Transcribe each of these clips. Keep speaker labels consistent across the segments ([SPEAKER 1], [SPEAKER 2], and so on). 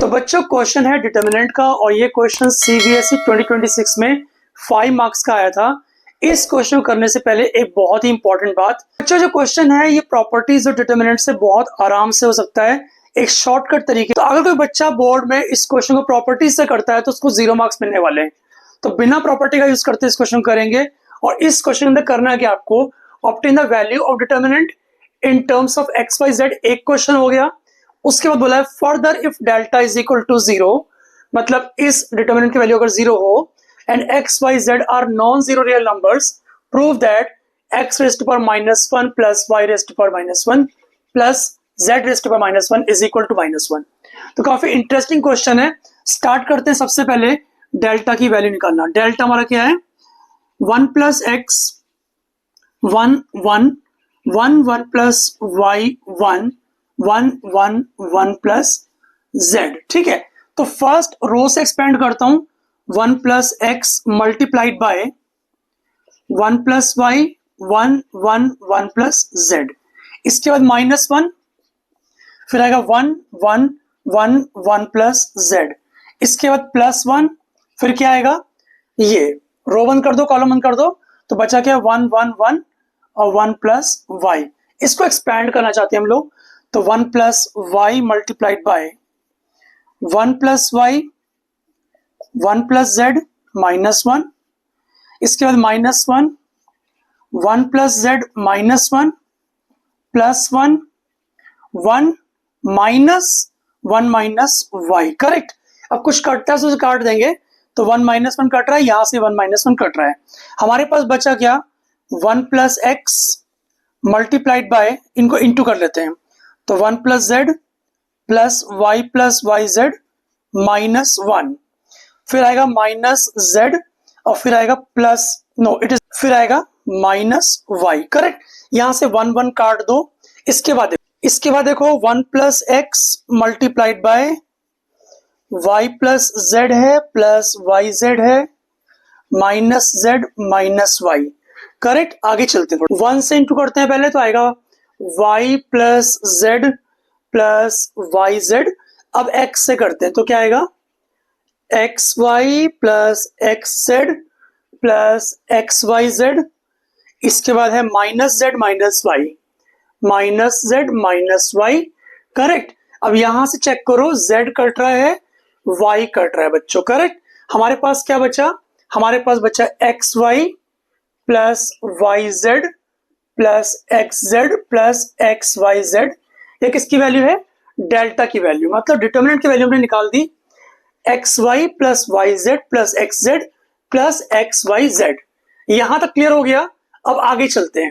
[SPEAKER 1] तो बच्चों क्वेश्चन है डिटर्मिनेंट का और ये क्वेश्चन सीबीएसई 2026 में 5 मार्क्स का आया था। इस क्वेश्चन को करने से पहले एक बहुत ही इंपॉर्टेंट बात, बच्चों जो क्वेश्चन है ये प्रॉपर्टीज और डिटर्मिनेंट से बहुत आराम से हो सकता है एक शॉर्टकट तरीके। तो अगर कोई बच्चा बोर्ड में इस क्वेश्चन को प्रॉपर्टीज से करता है तो उसको 0 मार्क्स मिलने वाले हैं। तो बिना प्रॉपर्टी का यूज करते इस क्वेश्चन करेंगे और इस क्वेश्चन के अंदर करना है कि आपको obtain the value of determinant in terms of x y z. एक क्वेश्चन हो गया। उसके बाद बोला है further if delta is equal to 0, मतलब इस डिटर्मिनेंट की वैल्यू अगर 0 हो and x y z are non zero real numbers, prove that x raised पर -1 प्लस वाई रेस्ट पर -1 प्लस जेड रेस्ट पर -1 इज इक्वल टू -1। तो काफी इंटरेस्टिंग क्वेश्चन है। स्टार्ट करते हैं। सबसे पहले डेल्टा की वैल्यू निकालना। डेल्टा हमारा क्या है? 1 plus x 1 1 1 1 plus y 1 1 1 1 plus z. ठीक है, तो फर्स्ट रो से एक्सपेंड करता हूं। 1 plus x multiplied by 1 plus y 1 1 1 plus z. इसके बाद -1, फिर आएगा 1 1 1 1 प्लस जेड। इसके बाद +1, फिर क्या आएगा? ये रो बंद कर दो, कॉलम बंद कर दो, तो बचा क्या? 1 1 1 और 1 प्लस वाई। इसको एक्सपैंड करना चाहते हैं हम लोग, तो 1 plus y multiplied by 1 plus y 1 plus z -1। इसके बाद -1 1 plus z -1 plus 1 1 1 minus y. Correct. अब कुछ कटता है तो उसे काट देंगे, तो 1 -1 कट रहा है, यहां से 1 -1 कट रहा है। हमारे पास बचा क्या? 1 प्लस एक्स मल्टीप्लाइड बाय, इनको इंटू कर लेते हैं, तो 1 plus z plus y z -1, फिर आएगा माइनस जेड और फिर आएगा प्लस, नो इट इज, फिर आएगा -वाई। करेक्ट। यहां से 1 1 काट दो। इसके बाद देखो 1 plus x multiplied by y plus z है प्लस वाई जेड है minus z minus y. Correct. आगे चलते हैं, 1 से इंटू करते हैं पहले, तो आएगा y plus z plus y z. अब x से करते हैं तो क्या आएगा? X y plus x z plus x y z. इसके बाद है minus z minus y. Correct. अब यहां से चेक करो, z कट रहा है, y कट रहा है बच्चों। करेक्ट। हमारे पास क्या बचा? हमारे पास बचा x y plus y z plus x z plus x y z. ये किसकी वैल्यू है? डेल्टा की वैल्यू, मतलब डिटर्मिनेंट की वैल्यू हमने निकाल दी। X y plus y z plus x z plus x y z. यहां तक क्लियर हो गया। अब आगे चलते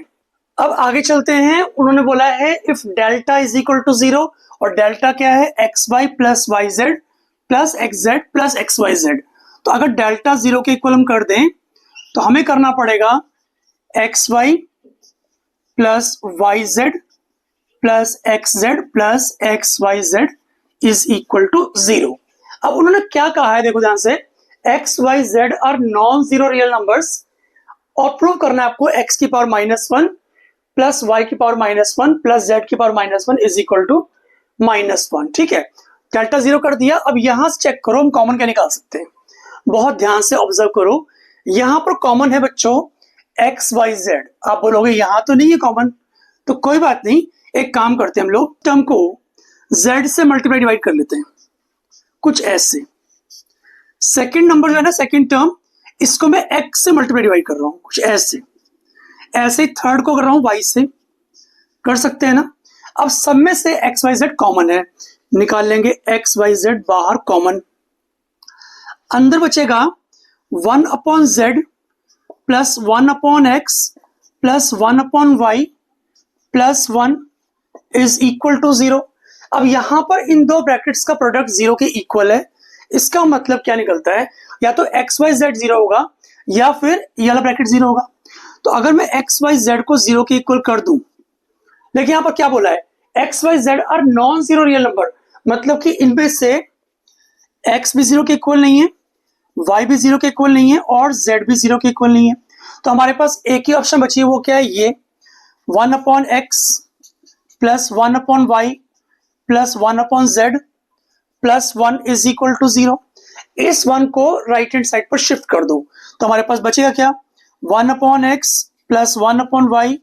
[SPEAKER 1] हैं। उन्होंने बोला है if delta is equal to 0, और डेल्टा क्या है? X y plus y z plus x z plus x y z. तो अगर डेल्टा 0 के इक्वल हम कर दें तो हमें करना पड़ेगा x y plus y z plus x z plus x y z is equal to 0। अब उन्होंने क्या कहा है, देखो ध्यान से, x y z are non zero real numbers और प्रूव करना है आपको एक्स की पावर -1 प्लस वाई की पावर -1 प्लस जेड की पावर -1 इज इक्वल टू -1। ठीक है, डेल्टा 0 कर दिया। अब यहां से चेक करो हम कॉमन क्या निकाल सकते हैं। बहुत ध्यान से ऑब्जर्व करो, यहां पर कॉमन है बच्चों एक्स वाई जेड। आप बोलोगे यहां तो नहीं है कॉमन, तो कोई बात नहीं, एक काम करते हैं हम लोग, टर्म को z से मल्टीप्लाई डिवाइड कर लेते हैं, कुछ ऐसे। सेकंड नंबर जो है ना, सेकंड टर्म, इसको मैं x से मल्टीप्लाई डिवाइड कर रहा हूं, कुछ ऐसे। ऐसे ही थर्ड को कर रहा हूं y से, कर सकते हैं ना। अब सब में से x y z कॉमन है, निकाल लेंगे x y z बाहर कॉमन। अंदर बचेगा 1/z plus 1/x plus 1/y plus 1 is equal to 0। अब यहां पर इन दो ब्रैकेट्स का प्रोडक्ट 0 के इक्वल है। इसका मतलब क्या निकलता है? या तो एक्स वाई जेड 0 होगा या फिर ये वाला ब्रैकेट 0 होगा। तो अगर मैं एक्स वाई जेड को 0 के इक्वल कर दूं, लेकिन यहां पर क्या बोला है? X y z are non zero real number, मतलब कि इनमें से एक्स भी 0 के इक्वल नहीं है, y भी 0 के इक्वल नहीं है और z भी 0 के इक्वल नहीं है। तो हमारे पास एक ही ऑप्शन बची है, वो क्या है? ये 1/x plus 1/y plus 1/z plus 1 is equal to 0। इस 1 को राइट हैंड साइड पर शिफ्ट कर दो तो हमारे पास बचेगा क्या, 1 upon x plus 1 upon y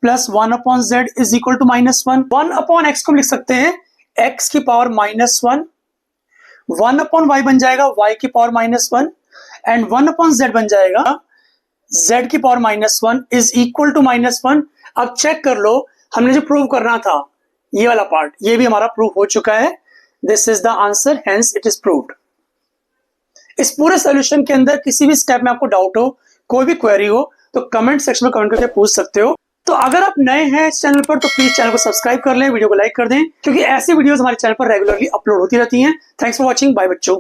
[SPEAKER 1] plus 1 upon z is equal to -1। 1 upon x को हम लिख सकते हैं एक्स की पावर -1, 1 अपॉन वाई बन जाएगा वाई की पावर -1 एंड 1 अपॉन जेड बन जाएगा z की पावर -1 इज इक्वल टू -1। अब चेक कर लो, हमने जो प्रूव करना था ये वाला पार्ट, ये भी हमारा प्रूव हो चुका है। This is the answer, hence it is proved. इस पूरे सॉल्यूशन के अंदर किसी भी स्टेप में आपको डाउट हो, कोई भी क्वेरी हो, तो कमेंट सेक्शन में कमेंट करके पूछ सकते हो। तो अगर आप नए हैं इस चैनल पर तो प्लीज चैनल को सब्सक्राइब कर लें, वीडियो को लाइक कर दें, क्योंकि ऐसी वीडियोस हमारे चैनल पर रेगुलरली अपलोड होती रहती हैं। थैंक्स फॉर वॉचिंग, बाय बच्चों।